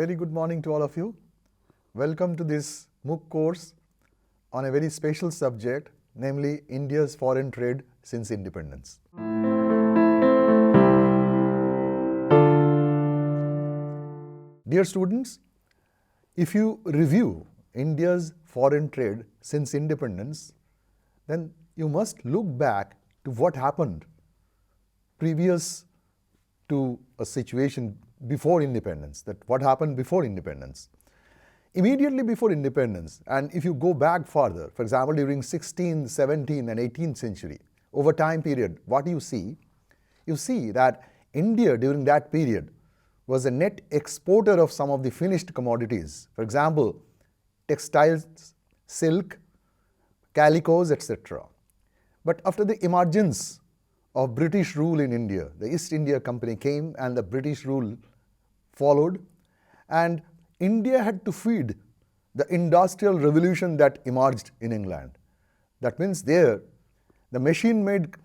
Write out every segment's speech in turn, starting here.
Very good morning to all of you. Welcome to this MOOC course on a very special subject, namely India's foreign trade since independence. Dear students, if you review India's foreign trade since independence, then you must look back to what happened previous to a situation before independence, that what happened before independence. Immediately before independence, and if you go back further, for example, during 16th, 17th and 18th century, over time period, what do you see? You see that India during that period was a net exporter of some of the finished commodities. For example, textiles, silk, calicos, etc. But after the emergence of British rule in India, the East India Company came and the British rule followed, and India had to feed the industrial revolution that emerged in England. That means there, the machine-made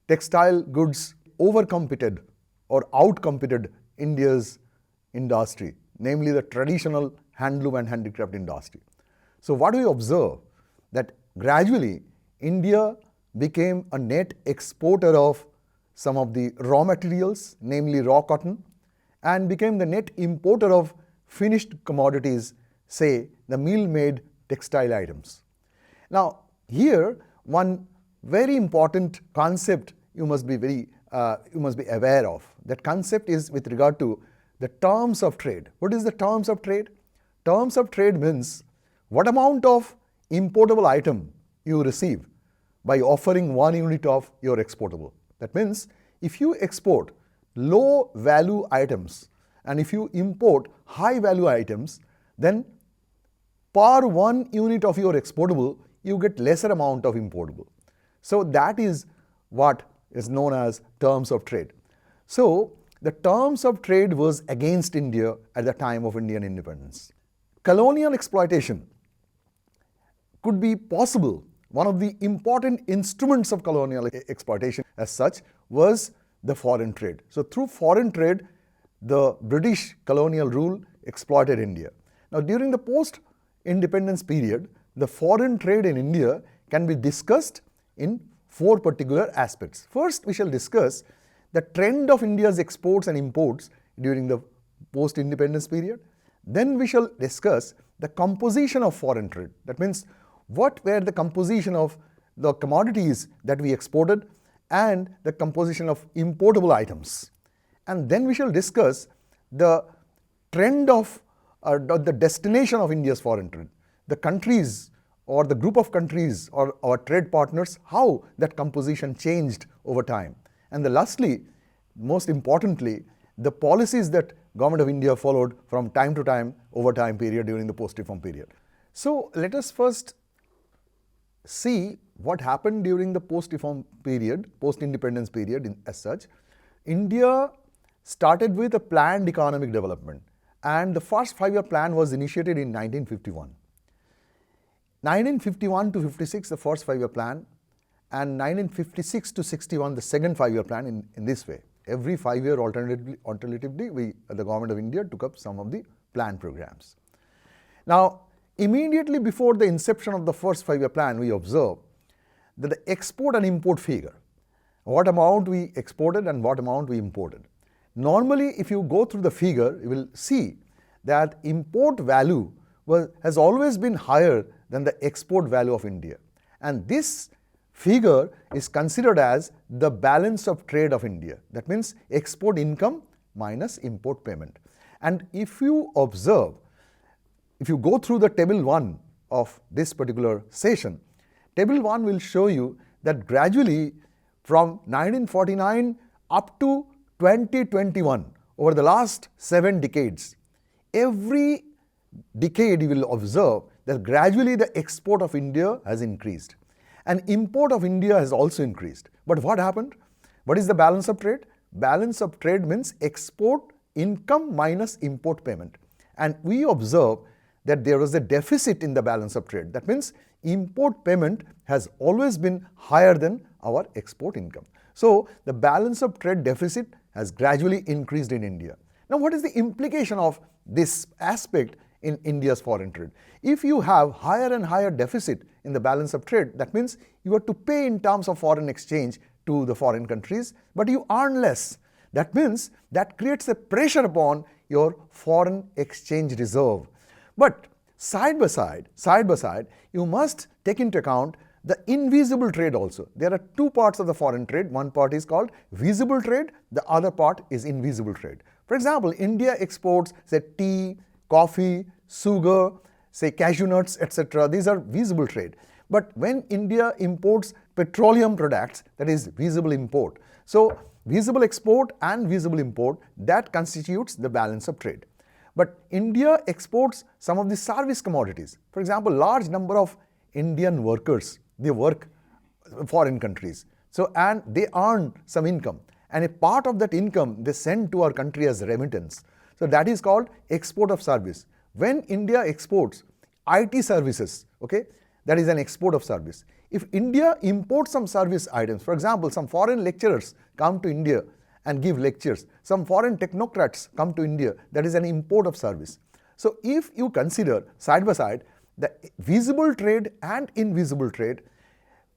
textile goods overcompeted or outcompeted India's industry, namely the traditional handloom and handicraft industry. So what do we observe? That gradually India became a net exporter of some of the raw materials, namely raw cotton, and became the net importer of finished commodities, say the mill-made textile items. Now here one very important concept you must be aware of. That concept is with regard to the terms of trade. What is the terms of trade? Terms of trade means what amount of importable item you receive by offering 1 unit of your exportable. That means if you export low value items and if you import high value items, then per 1 unit of your exportable, you get lesser amount of importable. So that is what is known as terms of trade. So the terms of trade was against India at the time of Indian independence. Colonial exploitation could be possible. One of the important instruments of colonial exploitation as such was the foreign trade. So through foreign trade, the British colonial rule exploited India. Now during the post-independence period, the foreign trade in India can be discussed in 4 particular aspects. First, we shall discuss the trend of India's exports and imports during the post-independence period. Then we shall discuss the composition of foreign trade. That means what were the composition of the commodities that we exported and the composition of importable items. And then we shall discuss the trend of the destination of India's foreign trade, the countries or the group of countries or our trade partners, how that composition changed over time. And lastly, most importantly, the policies that Government of India followed from time to time over time period during the post-reform period. So let us first see what happened during the post-reform period, post-independence period as such. India started with a planned economic development, and the first 5-year plan was initiated in 1951. 1951 to 56, the first 5-year plan, and 1956 to 61, the second 5-year plan in this way. Every 5-year alternatively, the Government of India took up some of the plan programs. Now, immediately before the inception of the first 5-year plan, we observe that the export and import figure, what amount we exported and what amount we imported. Normally, if you go through the figure, you will see that import value has always been higher than the export value of India. And this figure is considered as the balance of trade of India. That means export income minus import payment. And if you observe, if you go through the table 1 of this particular session, table 1 will show you that gradually from 1949 up to 2021, over the last 7 decades, every decade you will observe that gradually the export of India has increased and import of India has also increased. But what happened? What is the balance of trade? Balance of trade means export income minus import payment. And we observe that there was a deficit in the balance of trade. That means import payment has always been higher than our export income. So the balance of trade deficit has gradually increased in India. Now what is the implication of this aspect in India's foreign trade. If you have higher and higher deficit in the balance of trade, that means you have to pay in terms of foreign exchange to the foreign countries, but you earn less. That means that creates a pressure upon your foreign exchange reserve. But side by side, you must take into account the invisible trade also. There are two parts of the foreign trade. One part is called visible trade, the other part is invisible trade. For example, India exports, say, tea, coffee, sugar, say cashew nuts, etc. These are visible trade. But when India imports petroleum products, that is visible import. So visible export and visible import, that constitutes the balance of trade. But India exports some of the service commodities. For example, large number of Indian workers, they work foreign countries. So, and they earn some income. And a part of that income they send to our country as remittance. So that is called export of service. When India exports IT services, okay, that is an export of service. If India imports some service items, for example, some foreign lecturers come to India and give lectures, some foreign technocrats come to India, that is an import of service. So if you consider side by side the visible trade and invisible trade,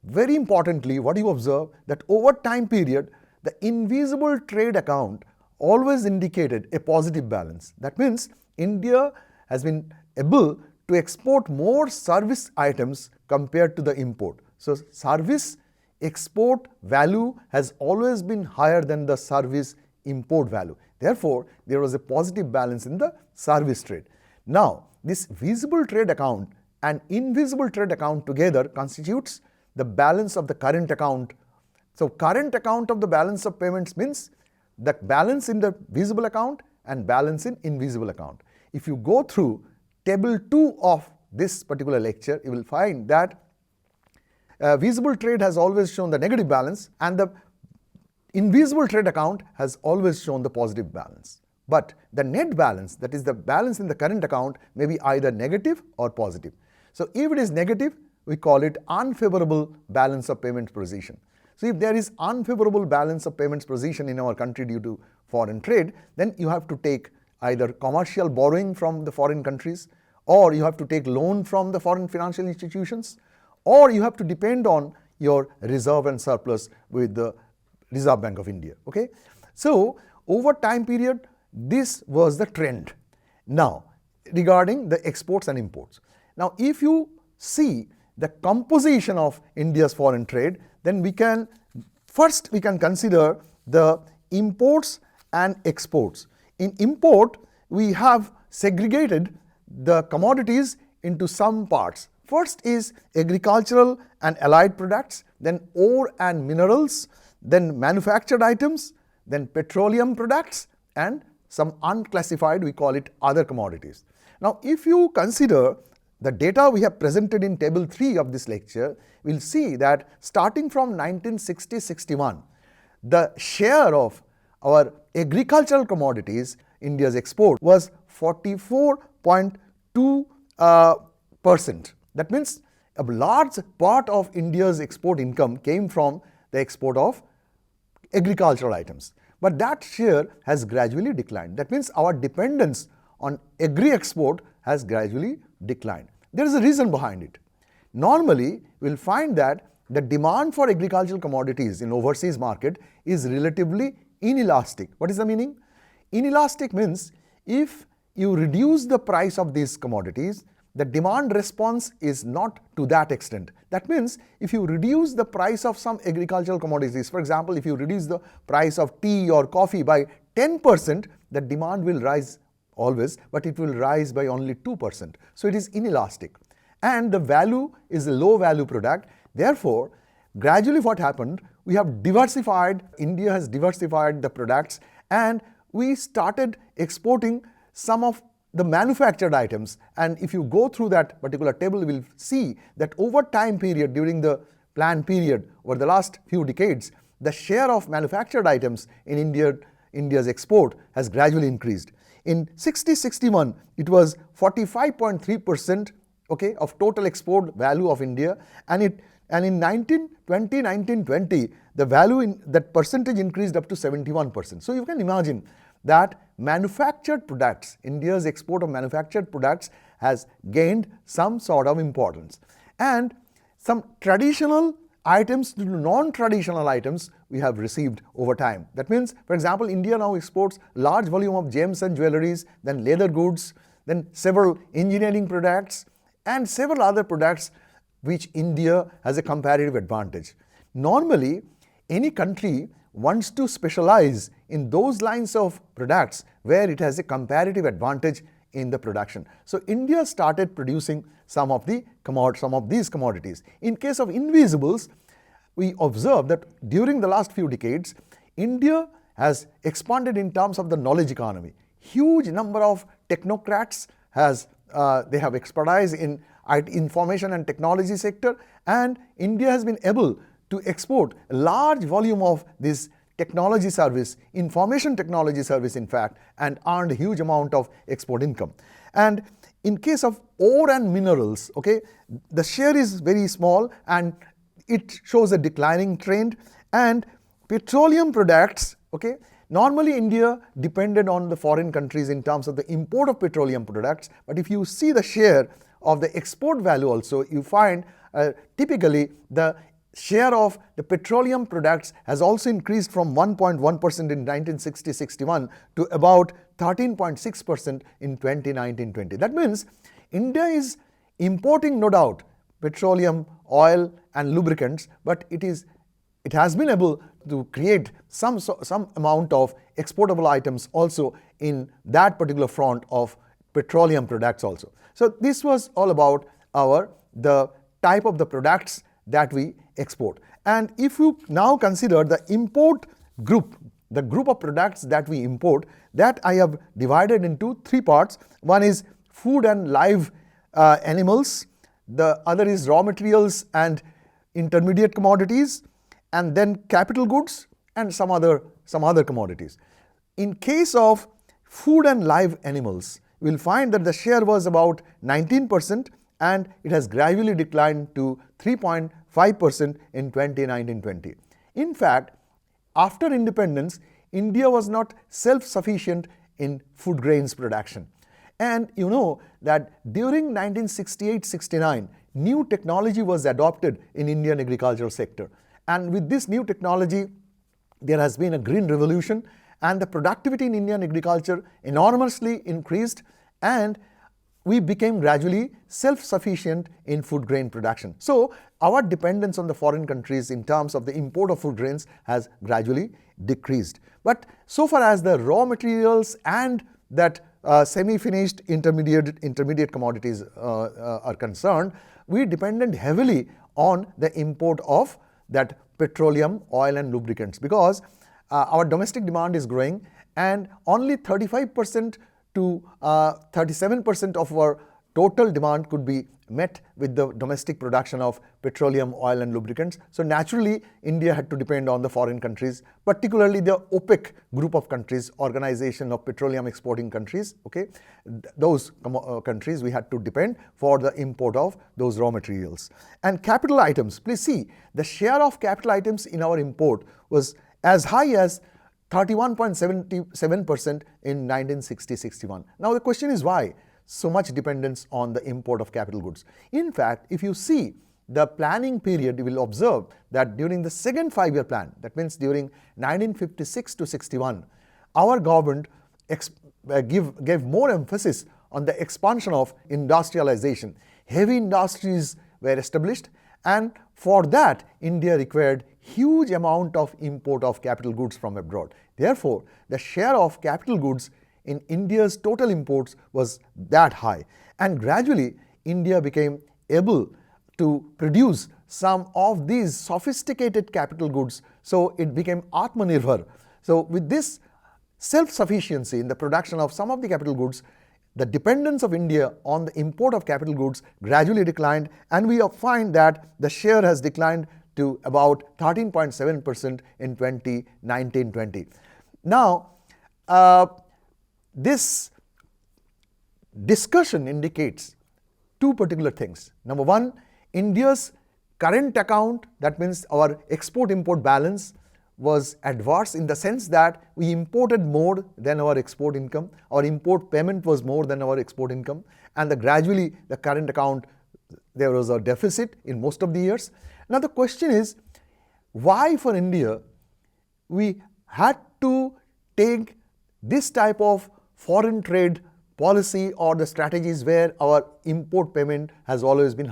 very importantly, what you observe that over time period, the invisible trade account always indicated a positive balance. That means India has been able to export more service items compared to the import. So service export value has always been higher than the service import value. Therefore, there was a positive balance in the service trade. Now, this visible trade account and invisible trade account together constitutes the balance of the current account. So current account of the balance of payments means the balance in the visible account and balance in invisible account. If you go through table 2 of this particular lecture, you will find that visible trade has always shown the negative balance and the invisible trade account has always shown the positive balance. But the net balance, that is the balance in the current account, may be either negative or positive. So if it is negative, we call it unfavorable balance of payments position. So if there is unfavorable balance of payments position in our country due to foreign trade, then you have to take either commercial borrowing from the foreign countries, or you have to take loan from the foreign financial institutions, or you have to depend on your reserve and surplus with the Reserve Bank of India. Okay? So over time period, this was the trend. Now, regarding the exports and imports. Now, if you see the composition of India's foreign trade, then we can consider the imports and exports. In import, we have segregated the commodities into some parts. First is agricultural and allied products, then ore and minerals, then manufactured items, then petroleum products, and some unclassified, we call it other commodities. Now, if you consider the data we have presented in table 3 of this lecture, we will see that starting from 1960-61, the share of our agricultural commodities, India's export, was 44.2%. That means a large part of India's export income came from the export of agricultural items. But that share has gradually declined. That means our dependence on agri-export has gradually declined. There is a reason behind it. Normally, we will find that the demand for agricultural commodities in overseas market is relatively inelastic. What is the meaning? Inelastic means if you reduce the price of these commodities, the demand response is not to that extent. That means if you reduce the price of some agricultural commodities, for example, if you reduce the price of tea or coffee by 10%, the demand will rise always, but it will rise by only 2%. So it is inelastic. And the value is a low value product. Therefore, gradually what happened, we have diversified, India has diversified the products, and we started exporting some of the manufactured items. And if you go through that particular table, you will see that over time period, during the plan period, over the last few decades, the share of manufactured items in India's export has gradually increased. In 60-61, it was 45.3%, okay, of total export value of India, and in 1920, the value in that percentage increased up to 71%. So you can imagine that manufactured products, India's export of manufactured products has gained some sort of importance. And some traditional items to non-traditional items we have received over time. That means, for example, India now exports large volume of gems and jewelries, then leather goods, then several engineering products, and several other products which India has a comparative advantage. Normally, any country wants to specialize in those lines of products where it has a comparative advantage in the production. So India started producing some of these commodities. In case of invisibles, we observe that during the last few decades, India has expanded in terms of the knowledge economy. Huge number of technocrats they have expertise in information and technology sector, and India has been able to export a large volume of this technology service, information technology service in fact, and earned a huge amount of export income. And in case of ore and minerals, okay, the share is very small and it shows a declining trend. And petroleum products, okay, normally India depended on the foreign countries in terms of the import of petroleum products, but if you see the share of the export value also, you find typically the share of the petroleum products has also increased from 1.1% in 1960-61 to about 13.6% in 2019-20. That means India is importing, no doubt, petroleum, oil and lubricants, but it has been able to create some amount of exportable items also in that particular front of petroleum products also. So this was all about the type of the products that we export. And if you now consider the import group, the group of products that we import, that I have divided into three parts. One is food and live animals, the other is raw materials and intermediate commodities, and then capital goods and some other commodities. In case of food and live animals, we will find that the share was about 19% and it has gradually declined to 3.5% in 2019-20. In fact, after independence, India was not self-sufficient in food grains production. And you know that during 1968-69, new technology was adopted in Indian agricultural sector. And with this new technology, there has been a green revolution and the productivity in Indian agriculture enormously increased, and we became gradually self-sufficient in food grain production. So our dependence on the foreign countries in terms of the import of food grains has gradually decreased. But so far as the raw materials and that semi-finished intermediate commodities are concerned, we depended heavily on the import of that petroleum, oil and lubricants, because our domestic demand is growing and only 35% to 37% of our total demand could be met with the domestic production of petroleum, oil and lubricants. So naturally, India had to depend on the foreign countries, particularly the OPEC group of countries, Organization of Petroleum Exporting Countries. Okay, those countries we had to depend for the import of those raw materials. And capital items, please see, the share of capital items in our import was as high as 31.77% in 1960-61. Now the question is, why so much dependence on the import of capital goods? In fact, if you see the planning period, you will observe that during the second 5-year plan, that means during 1956 to 61, our government gave more emphasis on the expansion of industrialization. Heavy industries were established, and for that India required huge amount of import of capital goods from abroad. Therefore, the share of capital goods in India's total imports was that high, and gradually India became able to produce some of these sophisticated capital goods, so it became Atmanirbhar. So with this self-sufficiency in the production of some of the capital goods, the dependence of India on the import of capital goods gradually declined, and we find that the share has declined to about 13.7% in 2019-20. Now, this discussion indicates two particular things. Number one, India's current account, that means our export-import balance, was adverse in the sense that we imported more than our export income. Our import payment was more than our export income, and gradually the current account, there was a deficit in most of the years. Now the question is, why for India we had to take this type of foreign trade policy or the strategies where our import payment has always been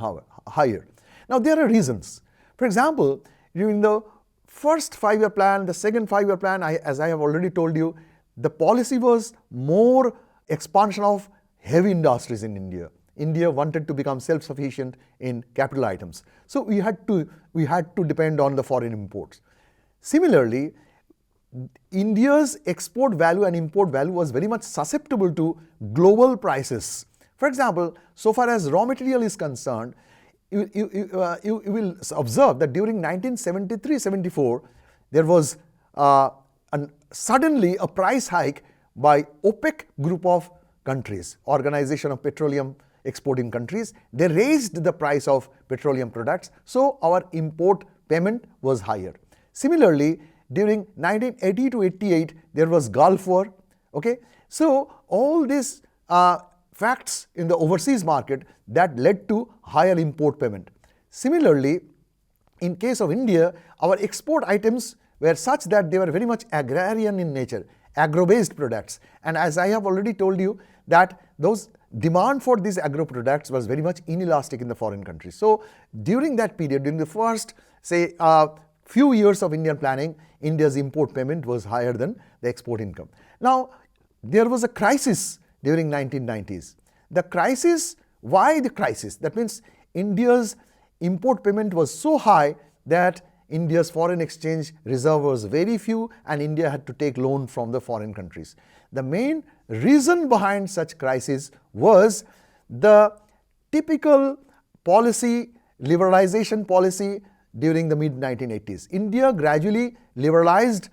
higher? Now there are reasons. For example, during the first 5-year plan, the second 5-year plan, as I have already told you, the policy was more expansion of heavy industries in India. India wanted to become self-sufficient in capital items. So we had to depend on the foreign imports. Similarly, India's export value and import value was very much susceptible to global prices. For example, so far as raw material is concerned, you will observe that during 1973-74, there was suddenly a price hike by OPEC group of countries, Organization of Petroleum Exporting Countries. They raised the price of petroleum products, so our import payment was higher. Similarly, during 1980 to 88, there was Gulf War. Okay, so all these facts in the overseas market that led to higher import payment. Similarly, in case of India, our export items were such that they were very much agrarian in nature, agro-based products. And as I have already told you, that those demand for these agro products was very much inelastic in the foreign countries. So during that period, during the first, say, few years of Indian planning, India's import payment was higher than the export income. Now, there was a crisis during 1990s. The crisis, why the crisis? That means India's import payment was so high that India's foreign exchange reserve was very few and India had to take loan from the foreign countries. The main reason behind such crisis was the typical policy, liberalization policy during the mid-1980s. India gradually liberalized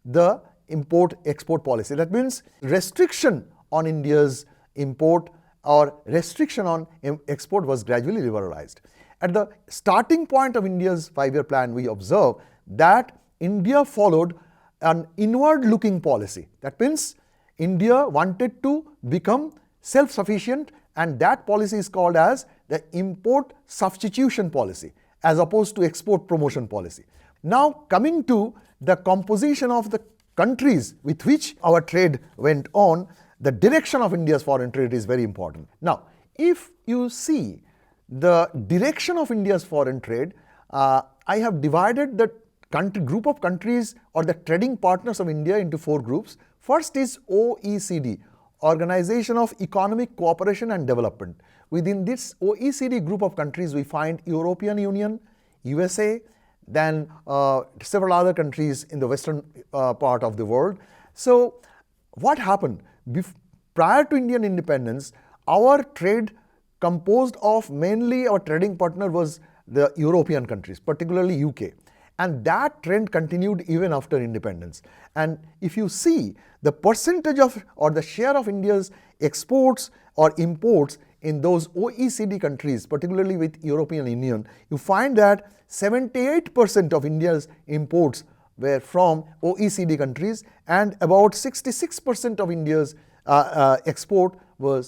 the import-export policy. That means restriction on India's import or restriction on export was gradually liberalized. At the starting point of India's 5-year plan, we observe that India followed an inward-looking policy. That means India wanted to become self-sufficient, and that policy is called as the import substitution policy, as opposed to export promotion policy. Now coming to the composition of the countries with which our trade went on, the direction of India's foreign trade is very important. Now, if you see the direction of India's foreign trade, I have divided the group of countries or the trading partners of India into 4 groups. First is OECD, Organization of Economic Cooperation and Development. Within this OECD group of countries, we find European Union, USA, then several other countries in the western part of the world. So what happened? Prior to Indian independence, our trade composed of mainly our trading partner was the European countries, particularly UK. And that trend continued even after independence. And if you see the percentage of or the share of India's exports or imports in those OECD countries, particularly with European Union, you find that 78% of India's imports were from OECD countries, and about 66% of India's exports were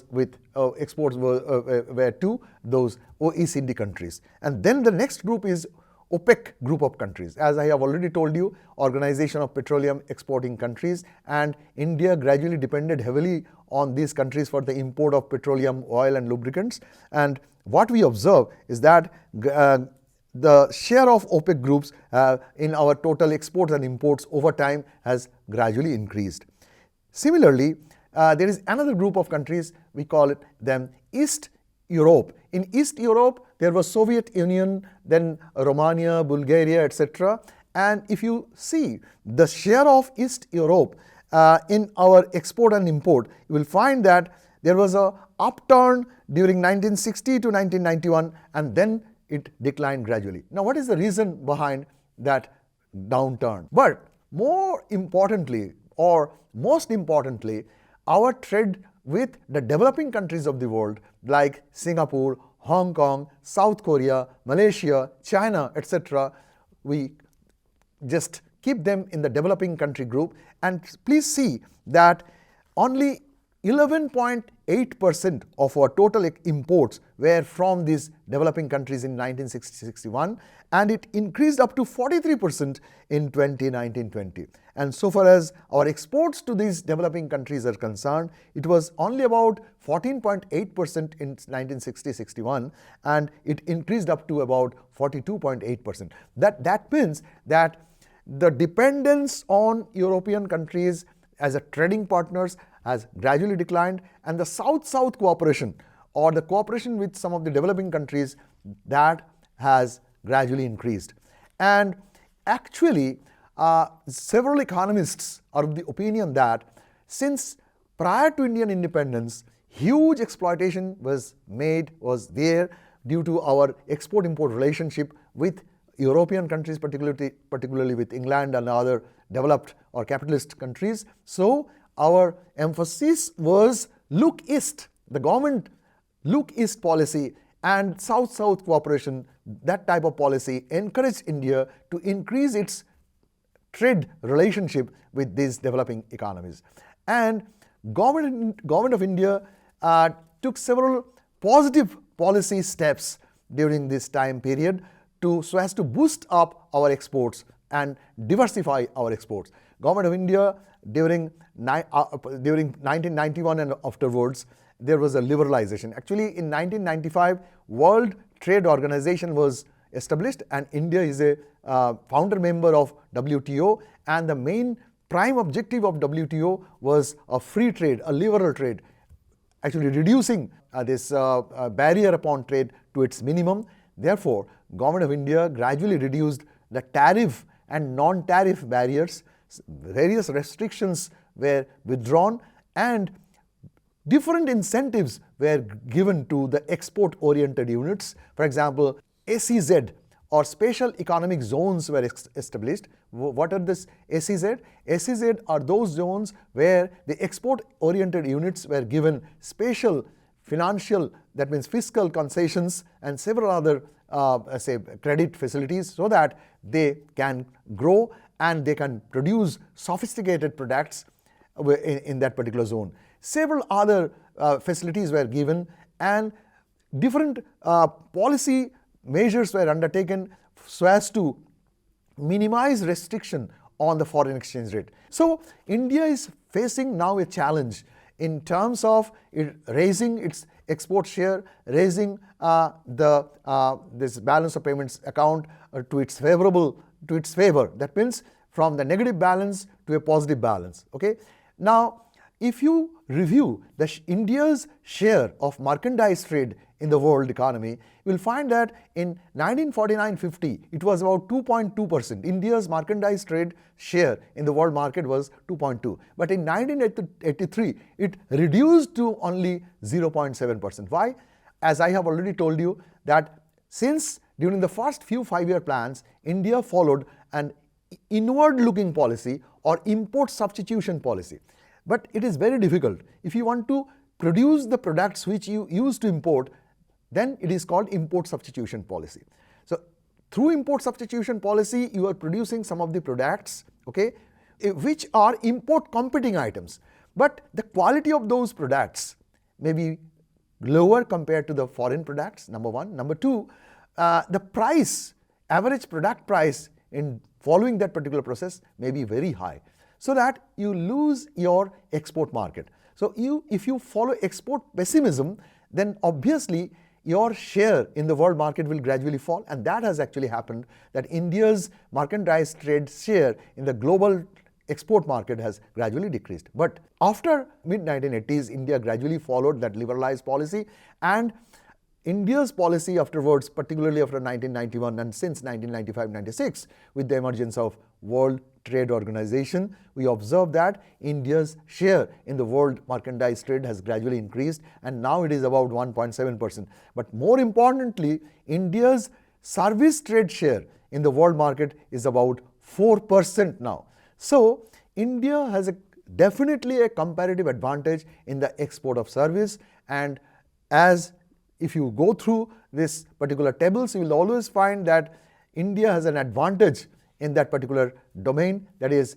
to those OECD countries. And then the next group is OPEC group of countries. As I have already told you, Organization of Petroleum Exporting Countries, and India gradually depended heavily on these countries for the import of petroleum, oil and lubricants. And what we observe is that the share of OPEC groups in our total exports and imports over time has gradually increased. Similarly, there is another group of countries, we call it them East Europe. In East Europe, there was Soviet Union, then Romania, Bulgaria, etc. And if you see the share of East Europe in our export and import, you will find that there was a upturn during 1960 to 1991, and then it declined gradually. Now, what is the reason behind that downturn? But more importantly, or most importantly, our trade with the developing countries of the world like Singapore, Hong Kong, South Korea, Malaysia, China, etc., we just keep them in the developing country group. And please see that only 11.8% of our total imports were from these developing countries in 1960-61, and it increased up to 43% in 2019-20. And so far as our exports to these developing countries are concerned, it was only about 14.8% in 1960-61, and it increased up to about 42.8%. That means that the dependence on European countries as a trading partners has gradually declined, and the South-South cooperation or the cooperation with some of the developing countries, that has gradually increased. And actually, several economists are of the opinion that since prior to Indian independence, huge exploitation was there due to our export-import relationship with European countries, particularly with England and other developed or capitalist countries. So our emphasis was look east, the government look east policy and South-South cooperation. That type of policy encouraged India to increase its trade relationship with these developing economies. And government of India took several positive policy steps during this time period so as to boost up our exports and diversify our exports. Government of India during 1991 and afterwards, there was a liberalization. Actually, in 1995, World Trade Organization was established, and India is a founder member of WTO, and the main prime objective of WTO was a free trade, a liberal trade, actually reducing this barrier upon trade to its minimum. Therefore, Government of India gradually reduced the tariff and non-tariff barriers. Various restrictions were withdrawn, and different incentives were given to the export-oriented units. For example, SEZ or Special Economic Zones were established. What are this SEZ? SEZ are those zones where the export-oriented units were given special financial, that means fiscal concessions and several other credit facilities, so that they can grow and they can produce sophisticated products in that particular zone. Several other facilities were given, and different policy measures were undertaken so as to minimize restriction on the foreign exchange rate. So India is facing now a challenge in terms of raising its export share, raising this balance of payments account to its favor. That means from the negative balance to a positive balance. Okay. Now, if you review India's share of merchandise trade in the world economy, you will find that in 1949-50, it was about 2.2%. India's merchandise trade share in the world market was 2.2. But in 1983, it reduced to only 0.7%. Why? As I have already told you, that since during the first few 5-year plans, India followed an inward-looking policy or import substitution policy. But it is very difficult. If you want to produce the products which you used to import, then it is called import substitution policy. So through import substitution policy, you are producing some of the products, okay, which are import competing items. But the quality of those products may be lower compared to the foreign products, number one. Number two, the price, average product price in following that particular process may be very high, so that you lose your export market. So if you follow export pessimism, then obviously your share in the world market will gradually fall, and that has actually happened, that India's merchandise trade share in the global export market has gradually decreased. But after mid-1980s, India gradually followed that liberalized policy, and India's policy afterwards, particularly after 1991 and since 1995-96, with the emergence of World Trade Organization, we observe that India's share in the world merchandise trade has gradually increased, and now it is about 1.7%. But more importantly, India's service trade share in the world market is about 4% now. So India has definitely a comparative advantage in the export of service, and if you go through this particular tables, you will always find that India has an advantage in that particular domain. That is,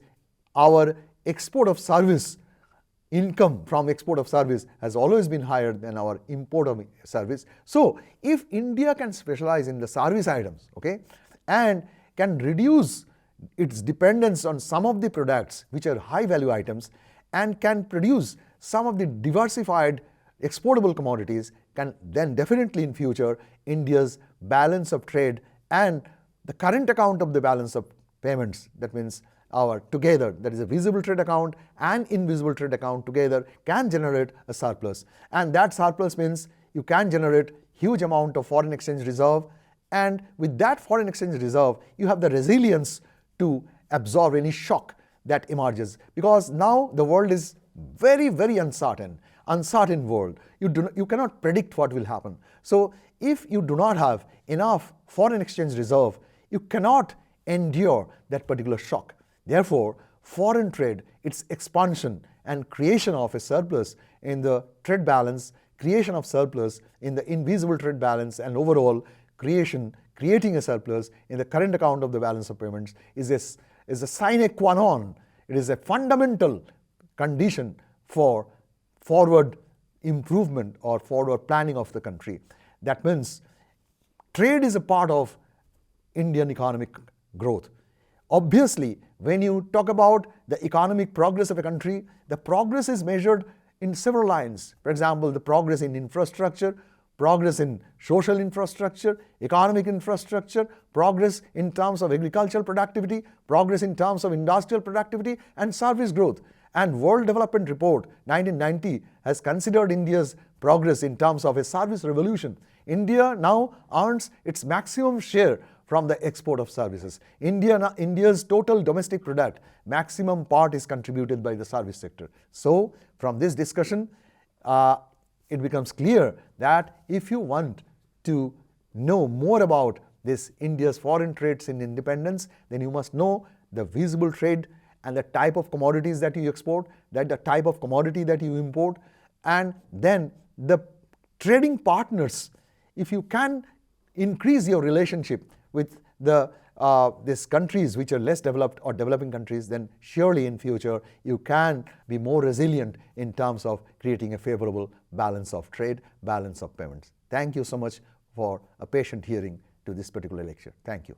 our export of service, income from export of service has always been higher than our import of service. So if India can specialize in the service items, okay, and can reduce its dependence on some of the products which are high value items, and can produce some of the diversified exportable commodities, can then definitely in future India's balance of trade and the current account of the balance of payments, that means our together, that is a visible trade account and invisible trade account together, can generate a surplus. And that surplus means you can generate huge amount of foreign exchange reserve, and with that foreign exchange reserve you have the resilience to absorb any shock that emerges, because now the world is very, very uncertain world. You cannot predict what will happen. So if you do not have enough foreign exchange reserve, you cannot endure that particular shock. Therefore, foreign trade, its expansion and creation of a surplus in the trade balance, creation of surplus in the invisible trade balance, and overall creating a surplus in the current account of the balance of payments is a sine qua non. It is a fundamental condition for forward improvement or forward planning of the country. That means trade is a part of Indian economic growth. Obviously, when you talk about the economic progress of a country, the progress is measured in several lines. For example, the progress in infrastructure, progress in social infrastructure, economic infrastructure, progress in terms of agricultural productivity, progress in terms of industrial productivity, and service growth. And World Development Report 1990 has considered India's progress in terms of a service revolution. India now earns its maximum share from the export of services. India's total domestic product, maximum part is contributed by the service sector. So from this discussion, it becomes clear that if you want to know more about this India's foreign trades in independence, then you must know the visible trade and the type of commodities that you export, that the type of commodity that you import, and then the trading partners. If you can increase your relationship with these countries which are less developed or developing countries, then surely in future you can be more resilient in terms of creating a favorable balance of trade, balance of payments. Thank you so much for a patient hearing to this particular lecture. Thank you.